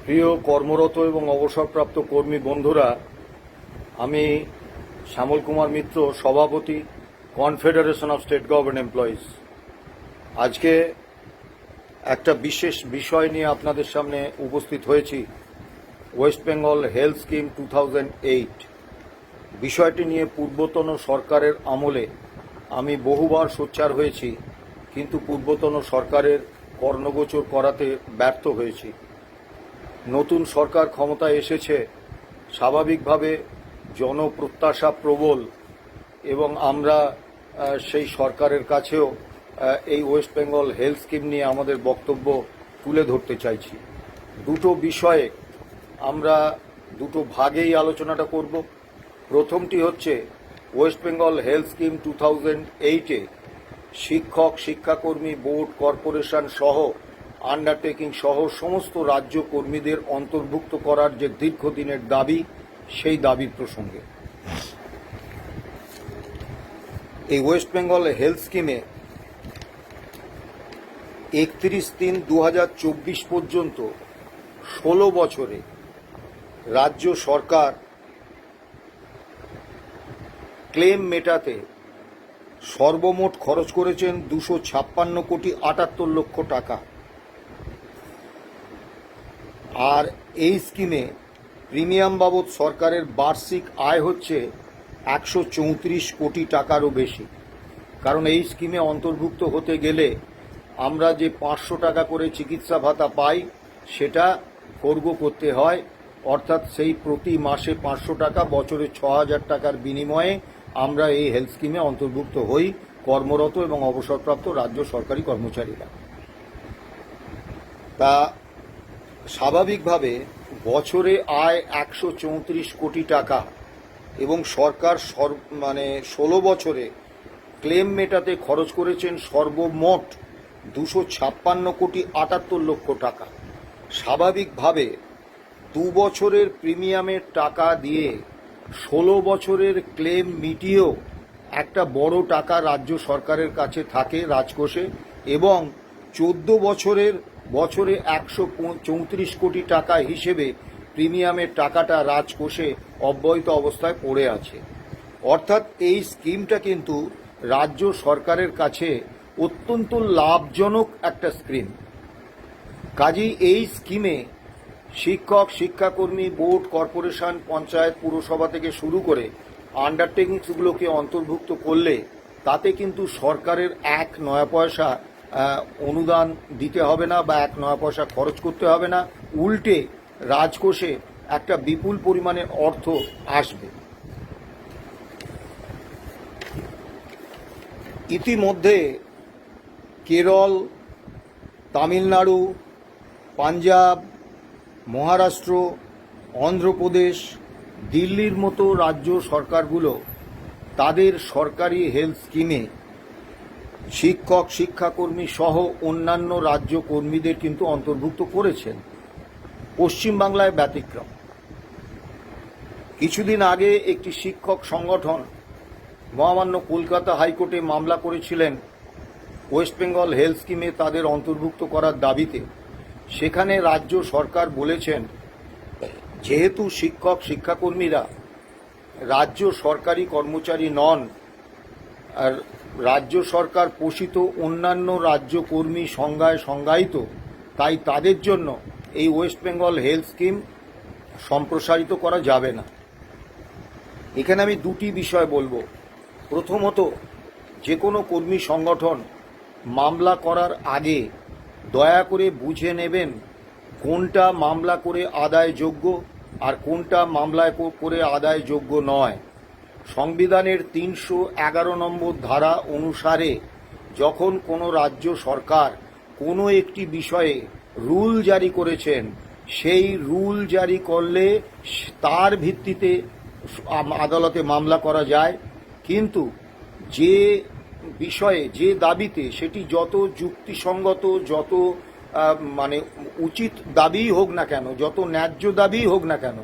প্রিয় কর্মরত এবং অবসরপ্রাপ্ত কর্মী বন্ধুরা, আমি শ্যামল কুমার মিত্র, সভাপতি, confederation of state government employees. আজকে একটা বিশেষ বিষয় নিয়ে আপনাদের সামনে উপস্থিত হয়েছি। ওয়েস্ট বেঙ্গল হেলথ স্কিম 2008 বিষয়টি নিয়ে পূর্বতন সরকারের আমলে আমি বহুবার সোচ্চার হয়েছি, কিন্তু পূর্বতন সরকারের কর্ণগোচর করাতে ব্যর্থ হয়েছি। নতুন সরকার ক্ষমতায় এসেছে, স্বাভাবিকভাবে জনপ্রত্যাশা প্রবল, এবং আমরা সেই সরকারের কাছেও এই ওয়েস্ট বেঙ্গল হেলথ স্কিম নিয়ে আমাদের বক্তব্য তুলে ধরতে চাইছি। দুটো বিষয়ে আমরা দুটো ভাগেই আলোচনাটা করব। প্রথমটি হচ্ছে ওয়েস্ট বেঙ্গল হেলথ স্কিম 2008-এ শিক্ষক, শিক্ষাকর্মী, বোর্ড, কর্পোরেশন সহ আন্ডারটেকিং সহ সমস্ত রাজ্য কর্মীদের অন্তর্ভুক্ত করার যে দীর্ঘদিনের দাবি, সেই দাবির প্রসঙ্গে। এই ওয়েস্ট বেঙ্গল হেলথ স্কিমে 31/3/2024 পর্যন্ত 16 বছরে রাজ্য সরকার ক্লেম মেটাতে সর্বমোট খরচ করেছেন 256,78,00,000 টাকা। আর এই স্কিমে প্রিমিয়াম বাবদ সরকারের বার্ষিক আয় হচ্ছে 134 কোটি টাকারও বেশি। কারণ এই স্কিমে অন্তর্ভুক্ত হতে গেলে আমরা যে 500 টাকা করে চিকিৎসা ভাতা পাই, সেটা খর্গ করতে হয়, অর্থাৎ সেই প্রতি মাসে 500 টাকা, বছরে 6,000 টাকার বিনিময়ে আমরা এই হেলথ স্কিমে অন্তর্ভুক্ত হই কর্মরত এবং অবসরপ্রাপ্ত রাজ্য সরকারি কর্মচারীরা। তা স্বাভাবিকভাবে বছরে আয় 134 কোটি টাকা, এবং সরকার 16 বছরে ক্লেম মেটাতে খরচ করেছেন সর্বমোট 256,78,00,000 টাকা। স্বাভাবিকভাবে 2 বছরের প্রিমিয়ামের টাকা দিয়ে 16 বছরের ক্লেম মিটিয়েও একটা বড় টাকা রাজ্য সরকারের কাছে থাকে রাজকোষে, এবং 14 বছরের বছরে 134 কোটি টাকা হিসেবে প্রিমিয়ামের টাকাটা রাজকোষে অব্যয়িত অবস্থায় পড়ে আছে। অর্থাৎ এই স্কিমটা কিন্তু রাজ্য সরকারের কাছে অত্যন্ত লাভজনক একটা স্কিম। কাজেই এই স্কিমে শিক্ষক, শিক্ষাকর্মী, বোর্ড, কর্পোরেশন, পঞ্চায়েত, পুরসভা থেকে শুরু করে আন্ডারটেকিংসগুলোকে অন্তর্ভুক্ত করলে তাতে কিন্তু সরকারের 1 নয়া পয়সা অনুদান দিতে হবে না বা 1 নয়া পয়সা খরচ করতে হবে না, উল্টে রাজকোষে একটা বিপুল পরিমাণের অর্থ আসবে। ইতিমধ্যে কেরল, তামিলনাড়ু, পাঞ্জাব, মহারাষ্ট্র, অন্ধ্রপ্রদেশ, দিল্লির মতো রাজ্য সরকারগুলো তাদের সরকারি হেলথ স্কিমে শিক্ষক, শিক্ষাকর্মী সহ অন্যান্য রাজ্য কর্মীদের কিন্তু অন্তর্ভুক্ত করেছেন। পশ্চিমবাংলায় ব্যতিক্রম। কিছুদিন আগে একটি শিক্ষক সংগঠন মহামান্য কলকাতা হাইকোর্টে মামলা করেছিলেন ওয়েস্ট বেঙ্গল হেলথ স্কিমে তাদের অন্তর্ভুক্ত করার দাবিতে। সেখানে রাজ্য সরকার বলেছেন, যেহেতু শিক্ষক, শিক্ষাকর্মীরা রাজ্য সরকারি কর্মচারী নন, আর রাজ্য সরকার পোষিত অন্যান্য রাজ্য কর্মী সংজ্ঞায় সংজ্ঞায়িত, তাই তাদের জন্য এই ওয়েস্ট বেঙ্গল হেলথ স্কিম সম্প্রসারিত করা যাবে না। এখানে আমি দুটি বিষয় বলবো। প্রথমত, যে কোনো কর্মী সংগঠন মামলা করার আগে দয়া করে বুঝে নেবেন কোনটা মামলা করে আদায়যোগ্য আর কোনটা মামলায় করে আদায়যোগ্য নয়। সংবিধানের 311 নম্বর ধারা অনুসারে যখন কোনো রাজ্য সরকার কোনো একটি বিষয়ে রুল জারি করেছেন, সেই রুল জারি করলে তার ভিত্তিতে আদালতে মামলা করা যায়, কিন্তু যে বিষয়ে, যে দাবিতে, সেটি যত যুক্তিসঙ্গত, যত উচিত দাবিই হোক না কেন, যত ন্যায্য দাবিই হোক না কেন,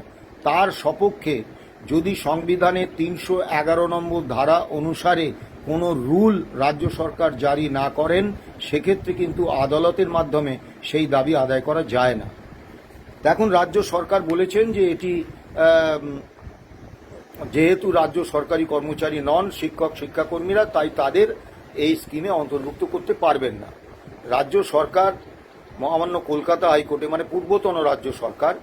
তার সপক্ষে যদি সংবিধানের 311 নম্বর ধারা অনুসারে কোনো রুল রাজ্য সরকার জারি না করেন, সেক্ষেত্রে কিন্তু আদালতের মাধ্যমে সেই দাবি আদায় করা যায় না। এখন রাজ্য সরকার বলেছেন যে এটি যেহেতু রাজ্য সরকারি কর্মচারী নন শিক্ষক শিক্ষাকর্মীরা, তাই তাদের এই স্কিমে অন্তর্ভুক্ত করতে পারবেন না। রাজ্য সরকার মহামান্য কলকাতা হাইকোর্টে, মানে পূর্বতন রাজ্য সরকার,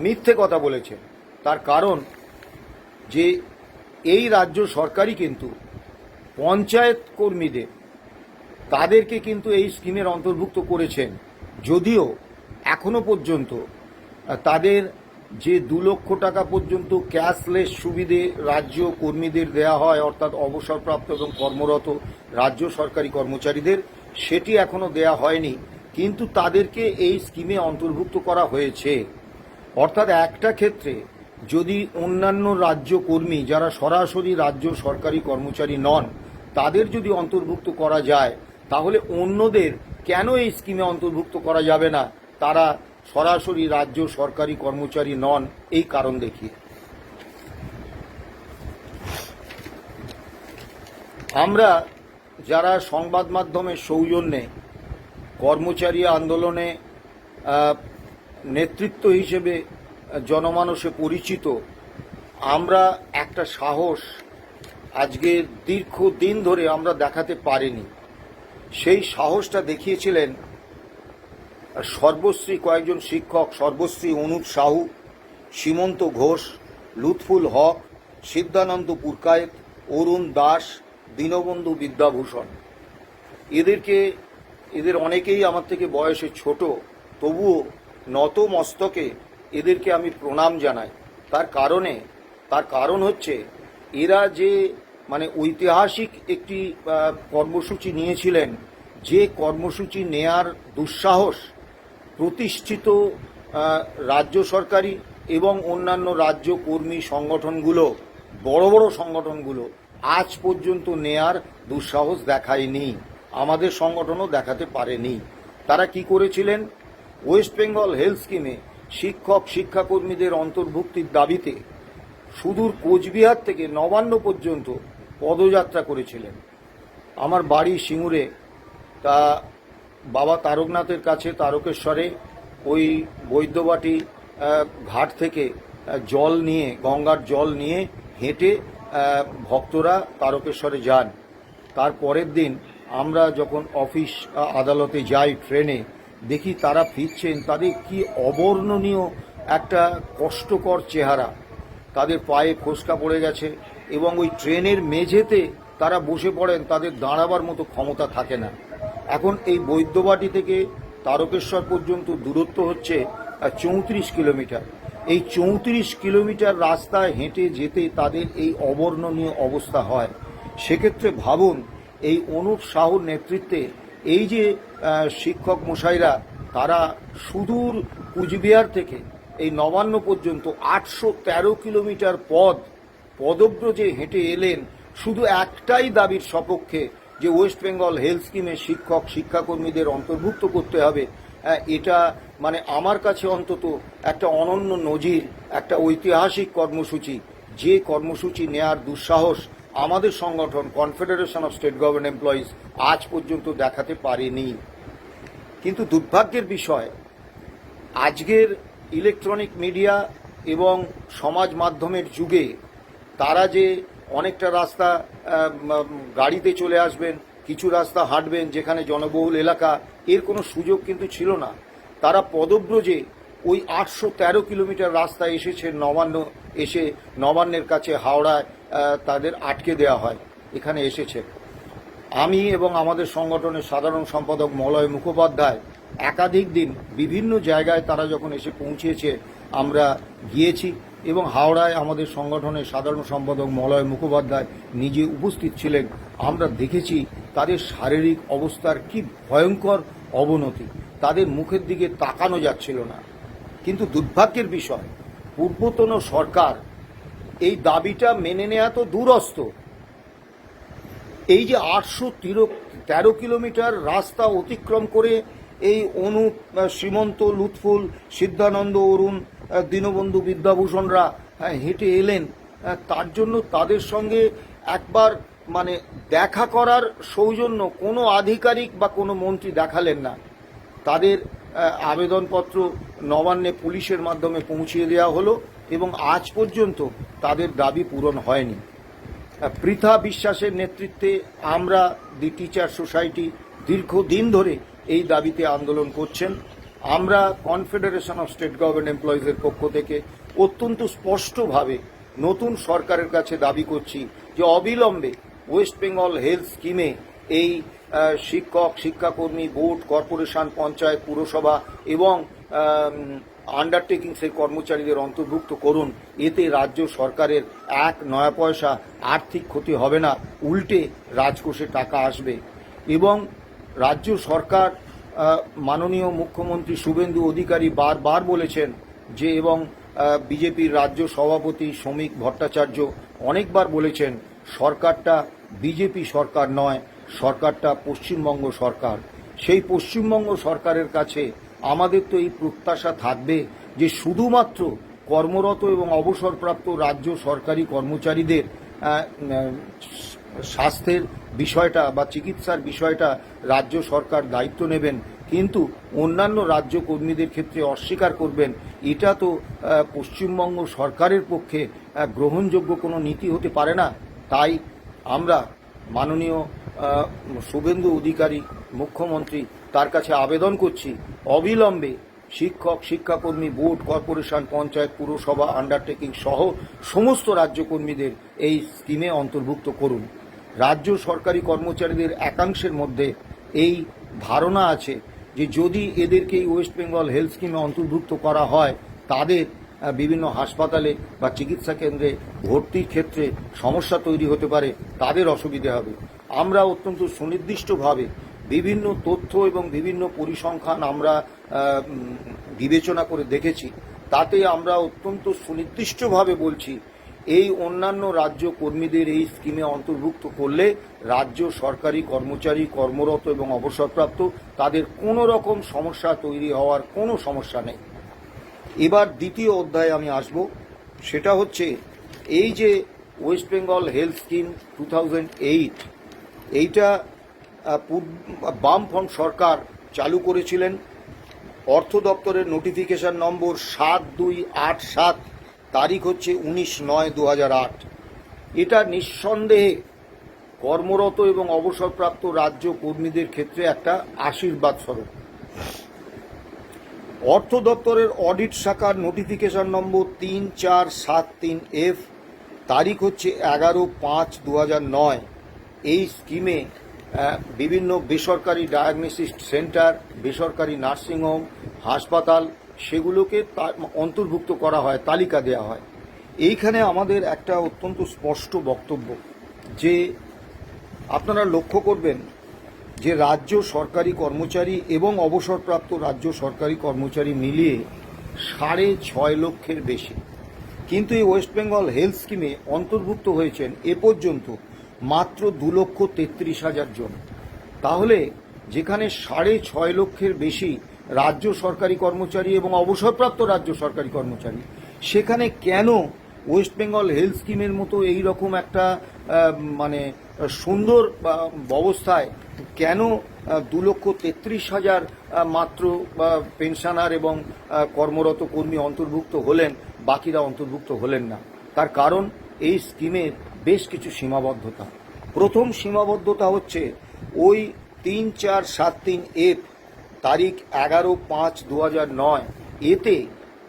মিথ্যে কথা বলেছেন। তার কারণ যে এই রাজ্য সরকারই কিন্তু পঞ্চায়েত কর্মীদের তাদেরকে কিন্তু এই স্কিমের অন্তর্ভুক্ত করেছেন, যদিও এখনো পর্যন্ত তাদের যে 2 লক্ষ টাকা পর্যন্ত ক্যাশলেস সুবিধে রাজ্য কর্মীদের দেয়া হয়, অর্থাৎ অবসরপ্রাপ্ত এবং কর্মরত রাজ্য সরকারি কর্মচারীদের, সেটি এখনো দেয়া হয়নি, কিন্তু তাদেরকে এই স্কিমে অন্তর্ভুক্ত করা হয়েছে। অর্থাৎ একটা ক্ষেত্রে যদি অন্যান্য রাজ্য কর্মী যারা সরাসরি রাজ্য সরকারি কর্মচারী নন তাদের যদি অন্তর্ভুক্ত করা যায়, তাহলে অন্যদের কেন এই স্কিমে অন্তর্ভুক্ত করা যাবে না, তারা সরাসরি রাজ্য সরকারি কর্মচারী নন এই কারণ দেখিয়ে। আমরা যারা সংবাদ মাধ্যমের সৌজন্যে কর্মচারী আন্দোলনে নেতৃত্ব হিসেবে জনমানসে পরিচিত, আমরা একটা সাহস আজকে দীর্ঘদিন ধরে আমরা দেখাতে পারিনি। সেই সাহসটা দেখিয়েছিলেন সর্বশ্রী কয়েকজন শিক্ষক, সর্বশ্রী অনুপ সাহু, সীমন্ত ঘোষ, লুৎফুল হক, সিদ্ধানন্দ পুরকায়েত, অরুণ দাস, দীনবন্ধু বিদ্যাভূষণ। এদের অনেকেই আমার থেকে বয়সে ছোট, তবুও নত মস্তকে এদেরকে আমি প্রণাম জানাই। তার কারণ হচ্ছে এরা যে মানে ঐতিহাসিক একটি কর্মসূচি নিয়েছিলেন, যে কর্মসূচি নেয়ার দুঃসাহস প্রতিষ্ঠিত রাজ্য সরকারি এবং অন্যান্য রাজ্য কর্মী সংগঠনগুলো, বড় বড় সংগঠনগুলো আজ পর্যন্ত নেয়ার দুঃসাহস দেখায়নি, আমাদের সংগঠনও দেখাতে পারেনি। তারা কি করেছিলেন? ওয়েস্ট বেঙ্গল হেলথ স্কিমে শিক্ষক শিক্ষাকর্মীদের অন্তর্ভুক্তির দাবিতে সুদূর কোচবিহার থেকে নবান্ন পর্যন্ত পদযাত্রা করেছিলেন। আমার বাড়ি সিঙ্গুরে, তা বাবা তারকনাথের কাছে তারকেশ্বরে ওই বৈদ্যবাটি ঘাট থেকে জল নিয়ে, গঙ্গার জল নিয়ে হেঁটে ভক্তরা তারকেশ্বরে যান। তার পরের দিন আমরা যখন অফিস আদালতে যাই ট্রেনে, দেখি তারা ফিরছেন, তাদের কি অবর্ণনীয় একটা কষ্টকর চেহারা, তাদের পায়ে ফোসকা পড়ে গেছে এবং ওই ট্রেনের মেঝেতে তারা বসে পড়েন, তাদের দাঁড়াবার মতো ক্ষমতা থাকে না। এখন এই বৈদ্যবাটি থেকে তারকেশ্বর পর্যন্ত দূরত্ব হচ্ছে 34 কিলোমিটার। এই 34 কিলোমিটার রাস্তায় হেঁটে যেতে তাদের এই অবর্ণনীয় অবস্থা হয়। সেক্ষেত্রে ভাবুন, এই অনুপ সাহুর নেতৃত্বে এই যে শিক্ষক মশাইরা, তারা সুদূর কুচবিহার থেকে এই নবান্ন পর্যন্ত 813 কিলোমিটার পদব্রজে হেঁটে এলেন শুধু একটাই দাবির সপক্ষে, যে ওয়েস্ট বেঙ্গল হেলথ স্কিমে শিক্ষক শিক্ষাকর্মীদের অন্তর্ভুক্ত করতে হবে। এটা মানে আমার কাছে অন্তত একটা অনন্য নজির, একটা ঐতিহাসিক কর্মসূচি, যে কর্মসূচি নেয়ার দুঃসাহস আমাদের সংগঠন confederation of state government employees আজ পর্যন্ত দেখাতে পারেনি। কিন্তু দুর্ভাগ্যের বিষয়, আজকের ইলেকট্রনিক মিডিয়া এবং সমাজ মাধ্যমের যুগে তারা যে অনেকটা রাস্তা গাড়িতে চলে আসবেন, কিছু রাস্তা হাঁটবেন যেখানে জনবহুল এলাকা, এর কোনো সুযোগ কিন্তু ছিল না। তারা পদব্রজে ওই 813 কিলোমিটার রাস্তা এসেছে নবান্ন, এসে নবান্নের কাছে হাওড়ায় তাদের আটকে দেওয়া হয়, এখানে এসেছে। আমি এবং আমাদের সংগঠনের সাধারণ সম্পাদক মলয় মুখোপাধ্যায় একাধিক দিন বিভিন্ন জায়গায় তারা যখন এসে পৌঁছেছে আমরা গিয়েছি, এবং হাওড়ায় আমাদের সংগঠনের সাধারণ সম্পাদক মলয় মুখোপাধ্যায় নিজে উপস্থিত ছিলেন। আমরা দেখেছি তাদের শারীরিক অবস্থার কি ভয়ঙ্কর অবনতি, তাদের মুখের দিকে তাকানো যাচ্ছিল না। কিন্তু দুর্ভাগ্যের বিষয়, পূর্বতন সরকার এই দাবিটা মেনে নেওয়া তো দূরস্থ, এই যে 813 কিলোমিটার রাস্তা অতিক্রম করে এই অনুপ, সীমন্ত, লুৎফুল, সিদ্ধানন্দ, অরুণ, দীনবন্ধু বিদ্যাভূষণরা হেঁটে এলেন, তার জন্য তাদের সঙ্গে একবার মানে দেখা করার সৌজন্য কোনো আধিকারিক বা কোনো মন্ত্রী দেখালেন না। তাদের আবেদনপত্র নবান্নে পুলিশের মাধ্যমে পৌঁছিয়ে দেওয়া হলো এবং আজ পর্যন্ত তাদের দাবি পূরণ হয়নি। পৃথা বিশ্বাসের নেতৃত্বে আমরা দি টিচার সোসাইটি দীর্ঘদিন ধরে এই দাবিতে আন্দোলন করছেন। আমরা কনফেডারেশন অফ স্টেট গভর্নমেন্ট এমপ্লয়িজের পক্ষ থেকে অত্যন্ত স্পষ্টভাবে নতুন সরকারের কাছে দাবি করছি যে অবিলম্বে ওয়েস্ট বেঙ্গল হেলথ স্কিমে এই শিক্ষক, শিক্ষাকর্মী, বোর্ড, কর্পোরেশন, পঞ্চায়েত, পুরসভা এবং আন্ডারটেকিংসের কর্মচারীদের অন্তর্ভুক্ত করুন। এতে রাজ্য সরকারের এক নয়া পয়সা আর্থিক ক্ষতি হবে না, উল্টে রাজকোষে টাকা আসবে। এবং রাজ্য সরকার, মাননীয় মুখ্যমন্ত্রী শুভেন্দু অধিকারী বারবার বলেছেন যে, এবং বিজেপির রাজ্য সভাপতি শ্রমিক ভট্টাচার্য অনেকবার বলেছেন, সরকারটা বিজেপি সরকার নয়, সরকারটা পশ্চিমবঙ্গ সরকার। সেই পশ্চিমবঙ্গ সরকারের কাছে আমাদের তো এই প্রত্যাশা থাকবে যে শুধুমাত্র কর্মরত এবং অবসরপ্রাপ্ত রাজ্য সরকারি কর্মচারীদের স্বাস্থ্যের বিষয়টা বা চিকিৎসার বিষয়টা রাজ্য সরকার দায়িত্ব নেবেন, কিন্তু অন্যান্য রাজ্য কর্মীদের ক্ষেত্রে অস্বীকার করবেন। এটা তো পশ্চিমবঙ্গ সরকারের পক্ষে গ্রহণযোগ্য কোনো নীতি হতে পারে না। তাই আমরা মাননীয় শুভেন্দু অধিকারী মুখ্যমন্ত্রী তার কাছে আবেদন করছি, অবিলম্বে শিক্ষক, শিক্ষাকর্মী, বোর্ড, কর্পোরেশন, পঞ্চায়েত, পুরসভা, আন্ডারটেকিং সহ সমস্ত রাজ্য কর্মীদের এই স্কিমে অন্তর্ভুক্ত করুন। রাজ্য সরকারি কর্মচারীদের একাংশের মধ্যে এই ধারণা আছে যে যদি এদেরকে এই ওয়েস্ট বেঙ্গল হেলথ স্কিমে অন্তর্ভুক্ত করা হয়, তাদের বিভিন্ন হাসপাতালে বা চিকিৎসা কেন্দ্রে ভর্তির ক্ষেত্রে সমস্যা তৈরি হতে পারে, তাদের অসুবিধে হবে। আমরা অত্যন্ত সুনির্দিষ্টভাবে বিভিন্ন তথ্য এবং বিভিন্ন পরিসংখ্যান আমরা বিবেচনা করে দেখেছি। তাতে আমরা অত্যন্ত সুনির্দিষ্টভাবে বলছি, এই অন্যান্য রাজ্য কর্মীদের এই স্কিমে অন্তর্ভুক্ত করলে রাজ্য সরকারি কর্মচারী, কর্মরত এবং অবসরপ্রাপ্ত তাদের কোনো রকম সমস্যা তৈরি হওয়ার কোনো সমস্যা নেই। এবার দ্বিতীয় অধ্যায়ে আমি আসব, সেটা হচ্ছে এই যে ওয়েস্ট বেঙ্গল হেলথ স্কিম 2008, এইটা বামফ্রন্ট সরকার চালু করেছিলেন। অর্থ দপ্তরের নোটিফিকেশন নম্বর 7287, তারিখ হচ্ছে 19/9/2008। এটা নিঃসন্দেহে কর্মরত এবং অবসরপ্রাপ্ত রাজ্য কর্মীদের ক্ষেত্রে একটা আশীর্বাদ স্বরূপ। অর্থ দপ্তরের অডিট শাখার নোটিফিকেশন নম্বর 3473F, তারিখ হচ্ছে 11/5/2009। এই স্কিমে বিভিন্ন বেসরকারি ডায়াগনস্টিক সেন্টার, বেসরকারি নার্সিংহোম, হাসপাতাল, সেগুলোকে অন্তর্ভুক্ত করা হয়, তালিকা দেওয়া হয়। এইখানে আমাদের একটা অত্যন্ত স্পষ্ট বক্তব্য যে আপনারা লক্ষ্য করবেন যে রাজ্য সরকারি কর্মচারী এবং অবসরপ্রাপ্ত রাজ্য সরকারি কর্মচারী মিলিয়ে 6.5 লক্ষের বেশি, কিন্তু এই ওয়েস্ট বেঙ্গল হেলথ স্কিমে অন্তর্ভুক্ত হয়েছেন এ পর্যন্ত মাত্র 2,33,000 জন। তাহলে যেখানে 6.5 লক্ষের বেশি রাজ্য সরকারি কর্মচারী এবং অবসরপ্রাপ্ত রাজ্য সরকারি কর্মচারী, সেখানে কেন ওয়েস্ট বেঙ্গল হেলথ স্কিমের মতো এই রকম একটা মানে সুন্দর ব্যবস্থায় কেন 2,33,000 মাত্র পেনশনার এবং কর্মরত কর্মী অন্তর্ভুক্ত হলেন, বাকিরা অন্তর্ভুক্ত হলেন না? তার কারণ এই স্কিমের বেশ কিছু সীমাবদ্ধতা। প্রথম সীমাবদ্ধতা হচ্ছে ওই 3473F, তারিখ 11/5/2009, এতে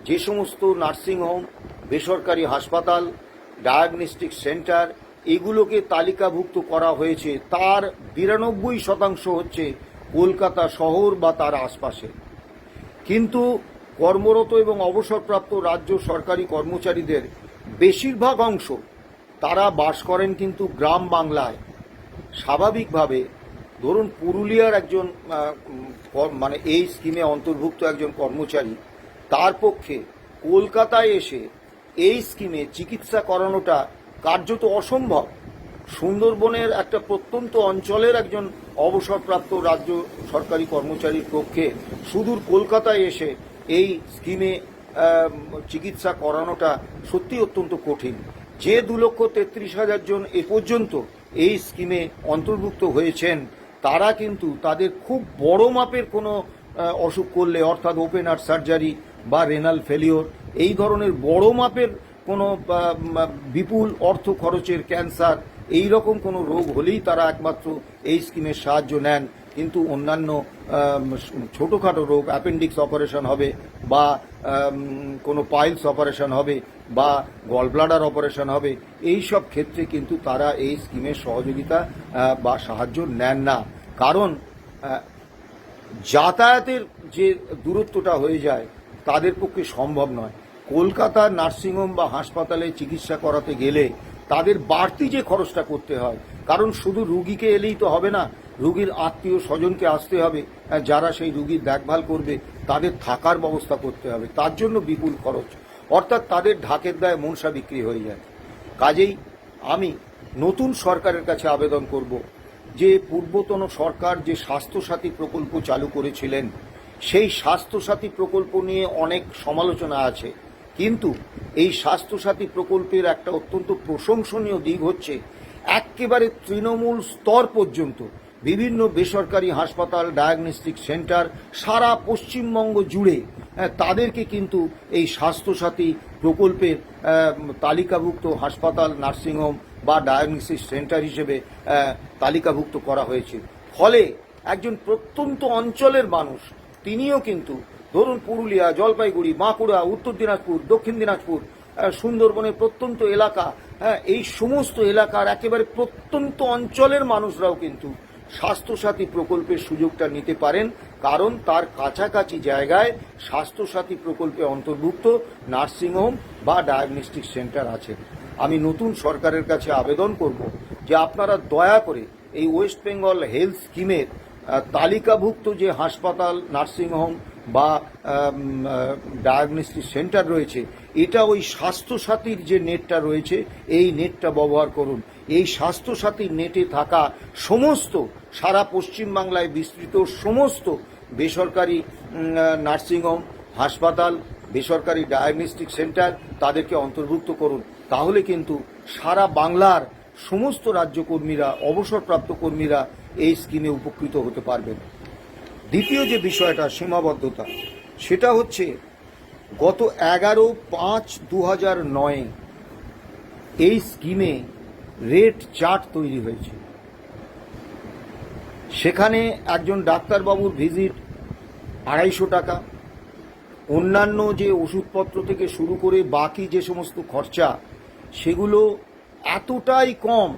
যে সমস্ত নার্সিংহোম, বেসরকারি হাসপাতাল, ডায়াগনস্টিক সেন্টার এগুলোকে তালিকাভুক্ত করা হয়েছে, তার 92% হচ্ছে কলকাতা শহর বা তার আশপাশে। কিন্তু কর্মরত এবং অবসরপ্রাপ্ত রাজ্য সরকারি কর্মচারীদের বেশিরভাগ অংশ তারা বাস করেন কিন্তু গ্রাম বাংলায়। স্বাভাবিকভাবে ধরুন পুরুলিয়ার একজন মানে এই স্কিমে অন্তর্ভুক্ত একজন কর্মচারী, তার পক্ষে কলকাতায় এসে এই স্কিমে চিকিৎসা করানোটা কার্যত অসম্ভব। সুন্দরবনের একটা প্রত্যন্ত অঞ্চলের একজন অবসরপ্রাপ্ত রাজ্য সরকারি কর্মচারীর পক্ষে সুদূর কলকাতায় এসে এই স্কিমে চিকিৎসা করানোটা সত্যি অত্যন্ত কঠিন। যে 2,33,000 জন এ পর্যন্ত এই স্কিমে অন্তর্ভুক্ত হয়েছেন, তারা কিন্তু তাদের খুব বড় মাপের কোনো অসুখ করলে, অর্থাৎ ওপেন হার্ট সার্জারি বা রেনাল ফেলিওর, এই ধরনের বড় মাপের কোনো বিপুল অর্থ খরচের ক্যান্সার, এই রকম কোনো রোগ হলেই তারা একমাত্র এই স্কিমের সাহায্য নেন। কিন্তু অন্যান্য ছোটোখাটো রোগ, অ্যাপেন্ডিক্স অপারেশন হবে বা কোনো পাইলস অপারেশন হবে বা গল ব্লাডার অপারেশন হবে, এই সব ক্ষেত্রে কিন্তু তারা এই স্কিমের সহযোগিতা বা সাহায্য নেন না। কারণ যাতায়াতের যে দূরত্বটা হয়ে যায় তাদের পক্ষে সম্ভব নয়। কলকাতার নার্সিংহোম বা হাসপাতালে চিকিৎসা করাতে গেলে তাদের বাড়তি যে খরচটা করতে হয়, কারণ শুধু রুগীকে এলেই তো হবে না, রুগীর আত্মীয় স্বজনকে আসতে হবে, যারা সেই রুগীর দেখভাল করবে তাদের থাকার ব্যবস্থা করতে হবে, তার জন্য বিপুল খরচ, অর্থাৎ তাদের ঢাকের দায়ে মনসা বিক্রি হয়ে যায়। কাজেই আমি নতুন সরকারের কাছে আবেদন করব যে পূর্বতন সরকার যে স্বাস্থ্যসাথী প্রকল্প চালু করেছিলেন, সেই স্বাস্থ্যসাথী প্রকল্প নিয়ে অনেক সমালোচনা আছে, কিন্তু এই স্বাস্থ্যসাথী প্রকল্পের একটা অত্যন্ত প্রশংসনীয় দিক হচ্ছে একেবারে তৃণমূল স্তর পর্যন্ত বিভিন্ন বেসরকারি হাসপাতাল, ডায়াগনস্টিক সেন্টার সারা পশ্চিমবঙ্গ জুড়ে তাদেরকে কিন্তু এই স্বাস্থ্যসাথী প্রকল্পের তালিকাভুক্ত হাসপাতাল, নার্সিংহোম বা ডায়াগনস্টিক সেন্টার হিসেবে তালিকাভুক্ত করা হয়েছে। ফলে একজন প্রত্যন্ত অঞ্চলের মানুষ তিনিও কিন্তু, ধরুন পুরুলিয়া, জলপাইগুড়ি, বাঁকুড়া, উত্তর দিনাজপুর, দক্ষিণ দিনাজপুর, সুন্দরবনের প্রত্যন্ত এলাকা, এই সমস্ত এলাকার একেবারে প্রত্যন্ত অঞ্চলের মানুষরাও কিন্তু স্বাস্থ্যসাথী প্রকল্পের সুযোগটা নিতে পারেন, কারণ তার কাছাকাছি জায়গায় স্বাস্থ্যসাথী প্রকল্পে অন্তর্ভুক্ত নার্সিংহোম বা ডায়াগনস্টিক সেন্টার আছে। আমি নতুন সরকারের কাছে আবেদন করব যে আপনারা দয়া করে এই ওয়েস্ট বেঙ্গল হেলথ স্কিমের তালিকাভুক্ত যে হাসপাতাল, নার্সিংহোম বা ডায়াগনস্টিক সেন্টার রয়েছে, এটা ওই স্বাস্থ্যসাথীর যে নেটটা রয়েছে এই নেটটা ব্যবহার করুন। এই স্বাস্থ্যসাথীর নেটে থাকা সমস্ত সারা পশ্চিমবাংলায় বিস্তৃত সমস্ত বেসরকারি নার্সিংহোম, হাসপাতাল, বেসরকারি ডায়াগনস্টিক সেন্টার তাদেরকে অন্তর্ভুক্ত করুন। তাহলে কিন্তু সারা বাংলার সমস্ত রাজ্যকর্মীরা, অবসরপ্রাপ্ত কর্মীরা এই স্কিমে উপকৃত হতে পারবেন। দ্বিতীয় যে বিষয়টা সীমাবদ্ধতা, সেটা হচ্ছে গত 11/5/2009 এই স্কিমে রেট চার্ট তৈরি হয়েছে। সেখানে একজন ডাক্তারবাবুর ভিজিট 250 টাকা, অন্যান্য যে ওষুধপত্র থেকে শুরু করে বাকি যে সমস্ত খরচা, সেগুলো এতটাই কম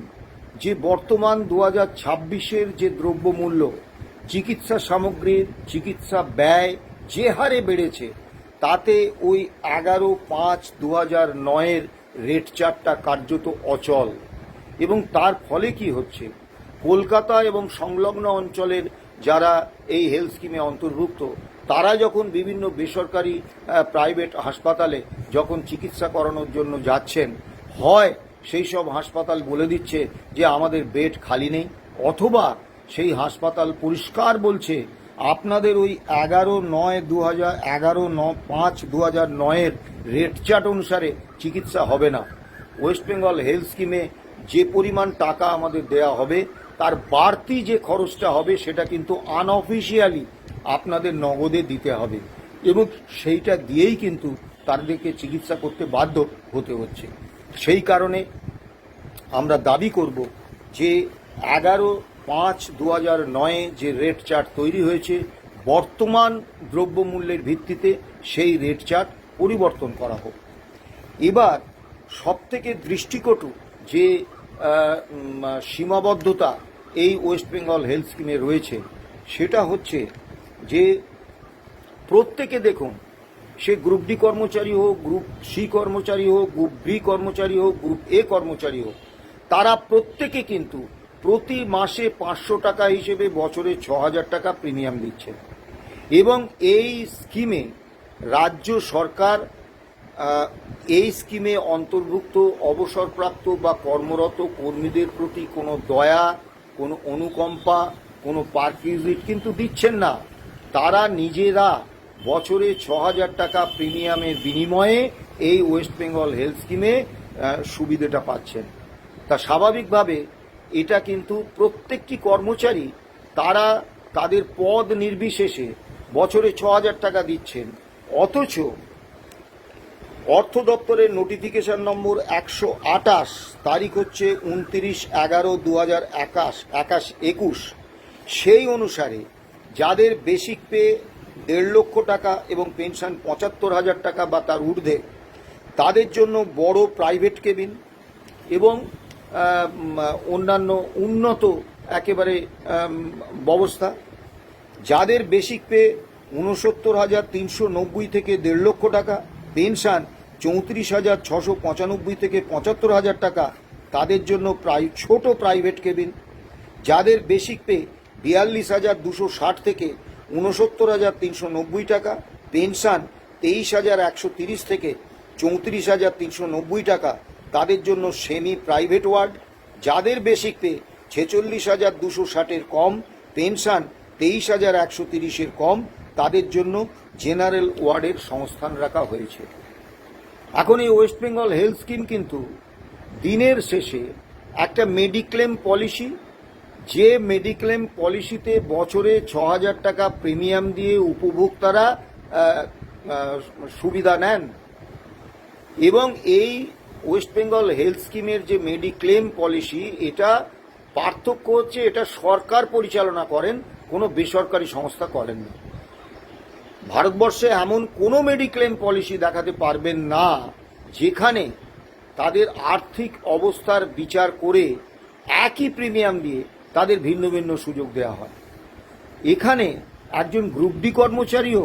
যে বর্তমান 2026-এর যে দ্রব্যমূল্য, চিকিৎসা সামগ্রীর চিকিৎসা ব্যয় যে হারে বেড়েছে, তাতে ওই 11/5/2009 রেট চার্টটা কার্যত অচল। এবং তার ফলে কি হচ্ছে, কলকাতা এবং সংলগ্ন অঞ্চলের যারা এই হেলথ স্কিমে অন্তর্ভুক্ত, তারা যখন বিভিন্ন বেসরকারি প্রাইভেট হাসপাতালে যখন চিকিৎসা করানোর জন্য যাচ্ছেন, হয় সেই সব হাসপাতাল বলে দিচ্ছে যে আমাদের বেড খালি নেই, অথবা সেই হাসপাতাল পরিষ্কার বলছে আপনাদের ওই 11/5/2009 রেট চার্ট অনুসারে চিকিৎসা হবে না। ওয়েস্ট বেঙ্গল হেলথ স্কিমে যে পরিমাণ টাকা আমাদের দেয়া হবে, তার বাড়তি যে খরচটা হবে সেটা কিন্তু আনঅফিসিয়ালি আপনাদের নগদে দিতে হবে, এবং সেইটা দিয়েই কিন্তু তাদেরকে চিকিৎসা করতে বাধ্য হতে হচ্ছে। সেই কারণে আমরা দাবি করব যে 11/5/2009 যে রেট চার্ট তৈরি হয়েছে, বর্তমান দ্রব্যমূল্যের ভিত্তিতে সেই রেট চার্ট পরিবর্তন করা হোক। এবার সবথেকে দৃষ্টিকটু যে সীমাবদ্ধতা এই ওয়েস্ট বেঙ্গল হেলথ স্কিমে রয়েছে, সেটা হচ্ছে যে প্রত্যেকে দেখুন, সে গ্রুপ ডি কর্মচারী হোক, গ্রুপ সি কর্মচারী হোক, গ্রুপ বি কর্মচারী হোক, গ্রুপ এ কর্মচারী হোক, তারা প্রত্যেকে কিন্তু প্রতি মাসে 500 টাকা হিসেবে বছরে 6000 টাকা প্রিমিয়াম দিচ্ছে। এবং এই স্কিমে রাজ্য সরকার এই স্কিমে অন্তর্ভুক্ত অবসরপ্রাপ্ত বা কর্মরত কর্মীদের প্রতি কোনো দয়া, কোনো অনুকম্পা, কোনো পারকুইজিট কিন্তু দিচ্ছেন না। তারা নিজেরা বছরে 6000 টাকা প্রিমিয়ামের বিনিময়ে এই ওয়েস্ট বেঙ্গল হেলথ স্কিমে সুবিধাটা পাচ্ছেন। তা স্বাভাবিকভাবে এটা কিন্তু প্রত্যেকটি কর্মচারী তারা তাদের পদ নির্বিশেষে বছরে ৬,০০০ টাকা দিচ্ছেন, অথচ অর্থ দপ্তরের নোটিফিকেশন নম্বর ১২৮, তারিখ হচ্ছে ২৯/১১/২০২১, সেই অনুসারে যাদের বেসিক পে ১.৫ লক্ষ টাকা এবং পেনশন ৭৫,০০০ টাকা বা তার ঊর্ধ্বে, তাদের জন্য বড় প্রাইভেট কেবিন এবং অন্যান্য উন্নত একেবারে ব্যবস্থা। যাদের বেসিক পে ৬৯,৩৯০ থেকে ১.৫ লক্ষ টাকা, পেনশন ৩৪,৬৯৫ থেকে ৭৫,০০০ টাকা, তাদের জন্য ছোট প্রাইভেট কেবিন। যাদের বেসিক পে ৪২,২৬০ থেকে ৬৯,৩৯০ টাকা, পেনশন ২৩,১৩০ থেকে ৩৪,৩৯০ টাকা, তাদের জন্য সেমি প্রাইভেট ওয়ার্ড। যাদের বেসিক পে ৪৬,২৬০-এর কম, পেনশন ২৩,১৩০-এর কম, তাদের জন্য জেনারেল ওয়ার্ডের সংস্থান রাখা হয়েছে। এখন এই ওয়েস্ট বেঙ্গল হেলথ স্কিম কিন্তু দিনের শেষে একটা মেডিক্লেম পলিসি, যে মেডিক্লেম পলিসিতে বছরে ৬,০০০ টাকা প্রিমিয়াম দিয়ে উপভোক্তারা সুবিধা নেন। এবং এই ওয়েস্ট বেঙ্গল হেলথ স্কিমের যে মেডিক্লেম পলিসি, এটা পার্থক্য হচ্ছে এটা সরকার পরিচালনা করেন, কোনো বেসরকারি সংস্থা করেন না। ভারতবর্ষে এমন কোনো মেডিক্লেম পলিসি দেখাতে পারবেন না যেখানে তাদের আর্থিক অবস্থার বিচার করে একই প্রিমিয়াম দিয়ে তাদের ভিন্ন ভিন্ন সুযোগ দেওয়া হয়। এখানে একজন গ্রুপ ডি কর্মচারীও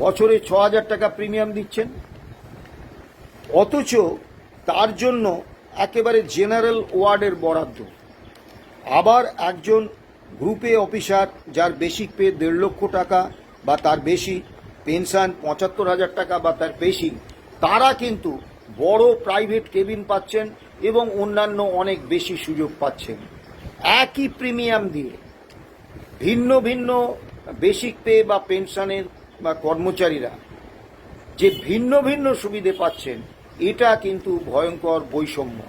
বছরে ৬,০০০ টাকা প্রিমিয়াম দিচ্ছেন, অথচ তার জন্য একেবারে জেনারেল ওয়ার্ডের বরাদ্দ। আবার একজন গ্রুপ এ অফিসার যার বেসিক পে ১.৫ লক্ষ টাকা বা তার বেশি, পেনশন ৭৫,০০০ টাকা বা তার বেশি, তারা কিন্তু বড় প্রাইভেট কেবিন পাচ্ছেন এবং অন্যান্য অনেক বেশি সুযোগ পাচ্ছেন। একই প্রিমিয়াম দিয়ে ভিন্ন ভিন্ন বেসিক পে বা পেনশনের বা কর্মচারীরা যে ভিন্ন ভিন্ন সুবিধে পাচ্ছেন, এটা কিন্তু ভয়ঙ্কর বৈষম্য।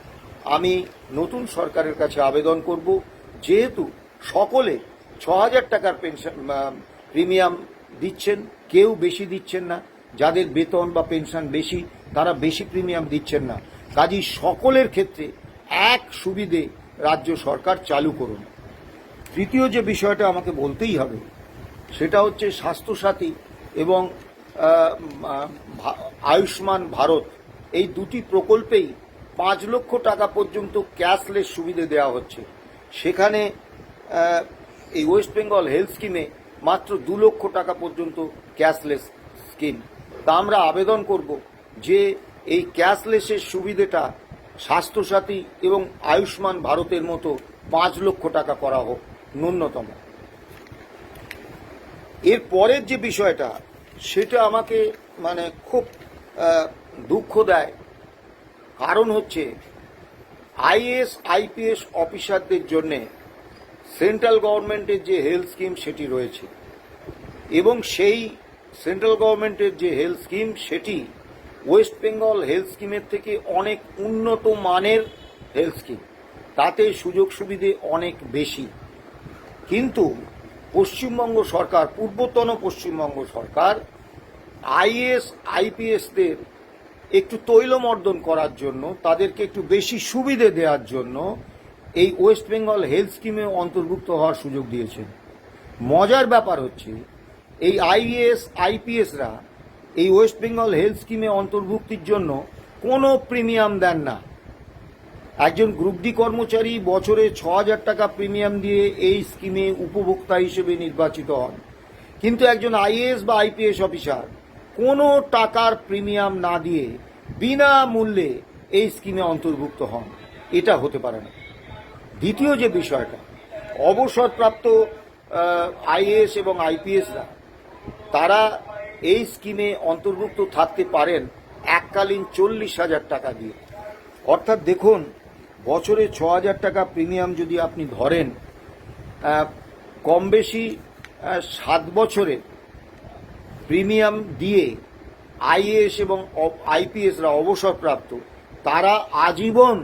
আমি নতুন সরকারের কাছে আবেদন করব, যেহেতু সকলে ৬,০০০ টাকার পেনশন প্রিমিয়াম দিচ্ছেন, কেউ বেশি দিচ্ছেন না, যাদের বেতন বা পেনশন বেশি তারা বেশি প্রিমিয়াম দিচ্ছেন না, কাজেই সকলের ক্ষেত্রে এক সুবিধে রাজ্য সরকার চালু করুন। তৃতীয় যে বিষয়টা আমাকে বলতেই হবে সেটা হচ্ছে স্বাস্থ্যসাথী এবং আয়ুষ্মান ভারত, এই দুটি প্রকল্পেই ৫ লক্ষ টাকা পর্যন্ত ক্যাশলেস সুবিধে দেওয়া হচ্ছে। সেখানে এই ওয়েস্ট বেঙ্গল হেলথ স্কিমে মাত্র ২ লক্ষ টাকা পর্যন্ত ক্যাশলেস স্কিম। তা আমরা আবেদন করব যে এই ক্যাশলেসের সুবিধেটা স্বাস্থ্যসাথী এবং আয়ুষ্মান ভারতের মতো ৫ লক্ষ টাকা করা হোক ন্যূনতম। এর পরের যে বিষয়টা সেটা আমাকে খুব দুঃখ দেয়, কারণ হচ্ছে আইএএস আইপিএস অফিসারদের জন্য সেন্ট্রাল গভর্নমেন্টের যে হেলথ স্কিম সেটি রয়েছে এবং সেই সেন্ট্রাল গভর্নমেন্টের যে হেলথ স্কিম সেটি ওয়েস্ট বেঙ্গল হেলথ স্কিমের থেকে অনেক উন্নত মানের হেলথ স্কিম, তাতে সুযোগ সুবিধে অনেক বেশি। কিন্তু পশ্চিমবঙ্গ সরকার, পূর্বতন পশ্চিমবঙ্গ সরকার আইএএস আইপিএসদের একটু তৈলমর্দন করার জন্য, তাদেরকে একটু বেশি সুবিধে দেওয়ার জন্য এই ওয়েস্ট বেঙ্গল হেলথ স্কিমে অন্তর্ভুক্ত হওয়ার সুযোগ দিয়েছেন। মজার ব্যাপার হচ্ছে এই আইএএস আইপিএসরা এই ওয়েস্ট বেঙ্গল হেলথ স্কিমে অন্তর্ভুক্তির জন্য কোনো প্রিমিয়াম দেন না। একজন গ্রুপ ডি কর্মচারী বছরে ৬,০০০ টাকা প্রিমিয়াম দিয়ে এই স্কিমে উপভোক্তা হিসেবে নির্বাচিত হন, কিন্তু একজন আইএএস বা আইপিএস অফিসার কোনো টাকার প্রিমিয়াম না দিয়ে বিনামূল্যে এই স্কিমে অন্তর্ভুক্ত হন। এটা হতে পারে না। দ্বিতীয় যে বিষয়টা, অবসরপ্রাপ্ত আইএএস এবং আইপিএসরা তারা এই স্কিমে অন্তর্ভুক্ত থাকতে পারেন এককালীন ৪০,০০০ টাকা দিয়ে। অর্থাৎ দেখুন, বছরে ৬,০০০ টাকা প্রিমিয়াম যদি আপনি ধরেন, কম বেশি ৭ বছরে প্রিমিয়াম দিয়ে আইএএস এবং আইপিএসরা অবসরপ্রাপ্ত, তারা আজীবন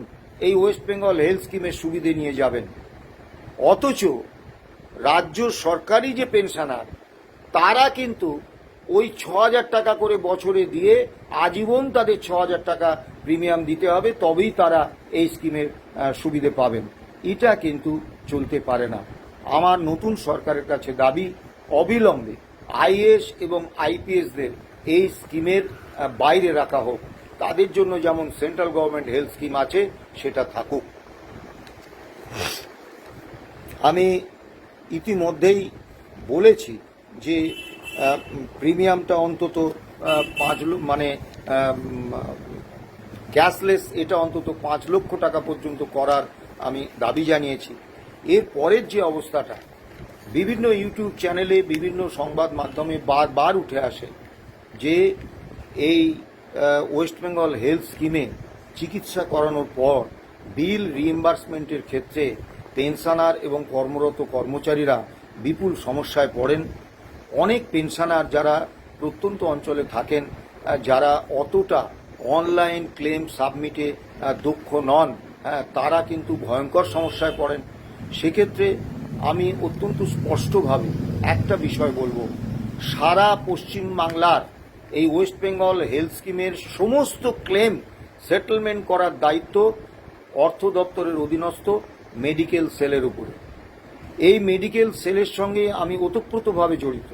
এই ওয়েস্ট বেঙ্গল হেলথ স্কিমের সুবিধে নিয়ে যাবেন। অথচ রাজ্য সরকারি যে পেনশনার তারা কিন্তু ওই 6,000 টাকা করে বছরে দিয়ে আজীবন তাদের 6,000 টাকা প্রিমিয়াম দিতে হবে, তবেই তারা এই স্কিমের সুবিধে পাবেন। এটা কিন্তু চলতে পারে না। আমার নতুন সরকারের কাছে দাবি, অবিলম্বে আইএএস এবং আইপিএসদের এই স্কিমের বাইরে রাখা হোক। তাদের জন্য যেমন সেন্ট্রাল গভর্নমেন্ট হেলথ স্কিম আছে সেটা থাকুক। আমি ইতিমধ্যেই বলেছি যে প্রিমিয়ামটা অন্তত 5 মানে ক্যাশলেস এটা অন্তত 5 লক্ষ টাকা পর্যন্ত করার আমি দাবি জানিয়েছি। এর পরের যে অবস্থাটা বিভিন্ন ইউটিউব চ্যানেলে বিভিন্ন সংবাদ মাধ্যমে বারবার উঠে আসে যে এই ওয়েস্ট বেঙ্গল হেলথ স্কিমে চিকিৎসা করানোর পর বিল রিইম্বার্সমেন্টের ক্ষেত্রে পেনশনার এবং কর্মরত কর্মচারীরা বিপুল সমস্যায় পড়েন। অনেক পেনশনার যারা প্রত্যন্ত অঞ্চলে থাকেন, যারা অতটা অনলাইন ক্লেম সাবমিটে দক্ষ নন, তারা কিন্তু ভয়ঙ্কর সমস্যায় পড়েন। সেক্ষেত্রে আমি অত্যন্ত স্পষ্টভাবে একটা বিষয় বলবো, সারা পশ্চিমবাংলার এই ওয়েস্ট বেঙ্গল হেলথ স্কিমের সমস্ত ক্লেম সেটেলমেন্ট করার দায়িত্ব অর্থ দপ্তরের অধীনস্থ মেডিকেল সেলের উপরে। এই মেডিকেল সেলের সঙ্গে আমি ওতপ্রোতভাবে জড়িত।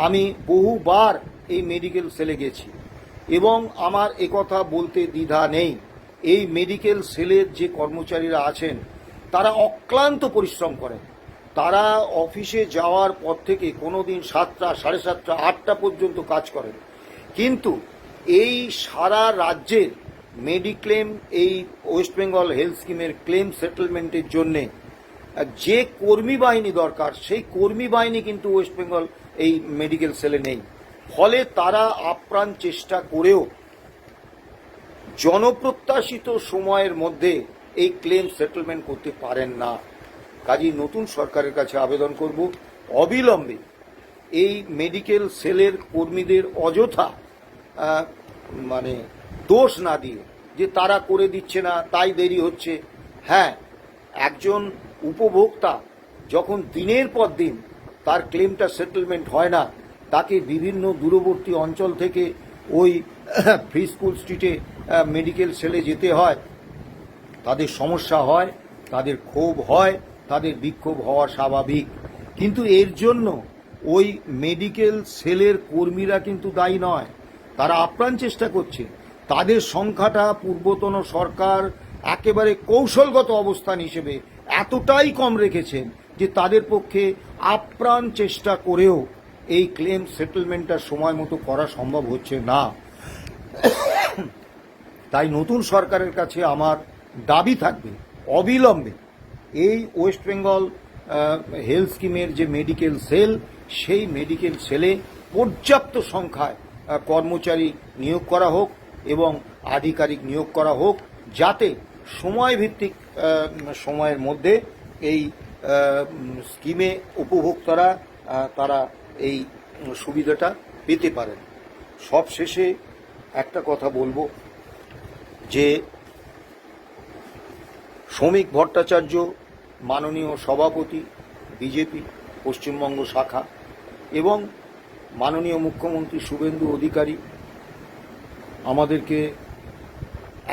আমি বহুবার এই মেডিকেল সেলে গেছি এবং আমার একথা বলতে দ্বিধা নেই, এই মেডিকেল সেলের যে কর্মচারীরা আছেন তারা অক্লান্ত পরিশ্রম করেন। তারা অফিসে যাওয়ার পর থেকে কোনোদিন 7টা, 7:30, 8টা পর্যন্ত কাজ করেন। কিন্তু এই সারা রাজ্যের মেডিক্লেম, এই ওয়েস্ট বেঙ্গল হেলথ স্কিমের ক্লেম সেটেলমেন্টের জন্যে যে কর্মী বাহিনী দরকার, সেই কর্মী বাহিনী কিন্তু ওয়েস্ট বেঙ্গল এই মেডিকেল সেলে নেই। ফলে তারা আপ্রাণ চেষ্টা করেও জনপ্রত্যাশিত সময়ের মধ্যে এই ক্লেম সেটেলমেন্ট করতে পারেন না। কাজেই নতুন সরকারের কাছে আবেদন করব, অবিলম্বে এই মেডিকেল সেলের কর্মীদের অযথা মানে দোষ না দিয়ে যে তারা করে দিচ্ছে না তাই দেরি হচ্ছে। হ্যাঁ, একজন উপভোক্তা যখন দিনের পর দিন তার ক্লেমটা সেটেলমেন্ট হয় না, তাকে বিভিন্ন দূরবর্তী অঞ্চল থেকে ওই ফ্রি স্কুল স্ট্রিটে মেডিকেল সেলে যেতে হয়, তাদের সমস্যা হয়, তাদের ক্ষোভ হয়, তাদের বিক্ষোভ হওয়া স্বাভাবিক। কিন্তু এর জন্য ওই মেডিকেল সেলের কর্মীরা কিন্তু দায়ী নয়, তারা আপ্রাণ চেষ্টা করছে। তাদের সংখ্যাটা পূর্বতন সরকার একেবারে কৌশলগত অবস্থান হিসেবে এতটাই কম রেখেছেন যে তাদের পক্ষে আপ্রাণ চেষ্টা করেও এই ক্লেম সেটেলমেন্টটা সময় মতো করা সম্ভব হচ্ছে না। তাই নতুন সরকারের কাছে আমার দাবি থাকবে, অবিলম্বে এই ওয়েস্ট বেঙ্গল হেলথ স্কিমের যে মেডিকেল সেল, সেই মেডিকেল সেলে পর্যাপ্ত সংখ্যায় কর্মচারী নিয়োগ করা হোক এবং আধিকারিক নিয়োগ করা হোক, যাতে সময়ভিত্তিক সময়ের মধ্যে এই স্কিমে উপভোক্তারা তারা এই সুবিধাটা পেতে পারেন। সব শেষে একটা কথা বলবো যে শ্রমিক ভট্টাচার্য, মাননীয় সভাপতি বিজেপি পশ্চিমবঙ্গ শাখা, এবং মাননীয় মুখ্যমন্ত্রী শুভেন্দু অধিকারী আমাদেরকে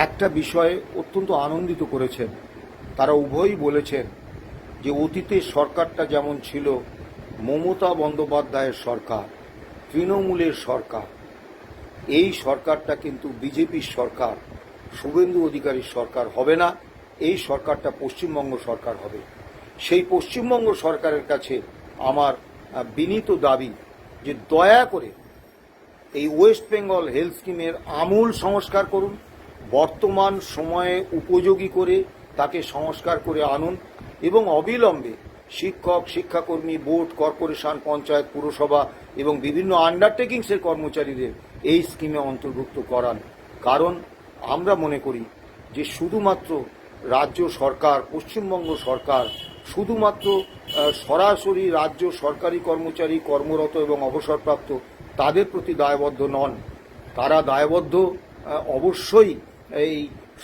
একটা বিষয়ে অত্যন্ত আনন্দিত করেছেন। তারা উভয়ই বলেছেন যে অতীতের সরকারটা যেমন ছিল মমতা বন্দ্যোপাধ্যায়ের সরকার, তৃণমূলের সরকার, এই সরকারটা কিন্তু বিজেপির সরকার, শুভেন্দু অধিকারীর সরকার হবে না। এই সরকারটা পশ্চিমবঙ্গ সরকার হবে। সেই পশ্চিমবঙ্গ সরকারের কাছে আমার বিনীত দাবি যে দয়া করে এই ওয়েস্ট বেঙ্গল হেলথ স্কিমের আমূল সংস্কার করুন, বর্তমান সময়ে উপযোগী করে তাকে সংস্কার করে আনুন এবং অবিলম্বে শিক্ষক, শিক্ষাকর্মী, বোর্ড, কর্পোরেশন, পঞ্চায়েত, পুরসভা এবং বিভিন্ন আন্ডারটেকিংসের কর্মচারীদের এই স্কিমে অন্তর্ভুক্ত করান। কারণ আমরা মনে করি যে শুধুমাত্র রাজ্য সরকার, পশ্চিমবঙ্গ সরকার শুধুমাত্র সরাসরি রাজ্য সরকারি কর্মচারী, কর্মরত এবং অবসরপ্রাপ্ত তাদের প্রতি দায়বদ্ধ নন, তারা দায়বদ্ধ অবশ্যই এই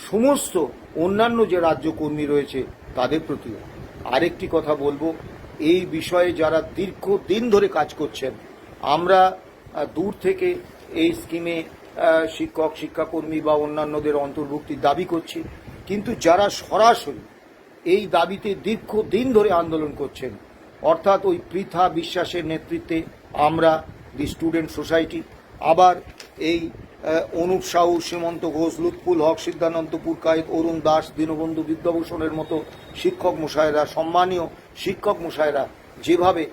সমস্ত অন্যান্য যে রাজ্য কর্মী রয়েছে তাদের প্রতিও। আরেকটি কথা বলবো, এই বিষয়ে যারা দীর্ঘদিন ধরে কাজ করছেন আমরা দূর থেকে এই স্কিমে শিক্ষক শিক্ষাকর্মী বা অন্যান্যদের অন্তর্ভুক্তির দাবি করছি, কিন্তু যারা সরাসরি এই দাবিতে দীর্ঘদিন ধরে আন্দোলন করছেন, অর্থাৎ ওই পৃথা বিশ্বাসের নেতৃত্বে আমরা দি স্টুডেন্ট সোসাইটি, আবার এই অনুপ সাহু, সীমন্ত ঘোষ, লুৎফুল হক, সিদ্ধানন্দ পুরকায়েত, অরুণ দাস, দীনবন্ধু বিদ্যাভূষণের মতো শিক্ষক মশাইরা, সম্মানীয় শিক্ষক মশাইরা যেভাবে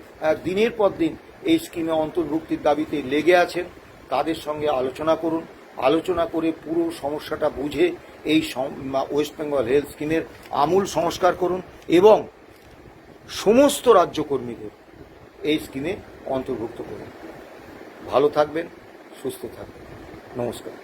দিনের পর দিন এই স্কিমে অন্তর্ভুক্তির দাবিতে লেগে আছেন, তাদের সঙ্গে আলোচনা করুন। আলোচনা করে পুরো সমস্যাটা বুঝে এই ওয়েস্ট বেঙ্গল হেলথ স্কিমের আমূল সংস্কার করুন এবং সমস্ত রাজ্যকর্মীদের এই স্কিমে অন্তর্ভুক্ত করুন। ভালো থাকবেন, সুস্থ থাকবেন। নমস্কার।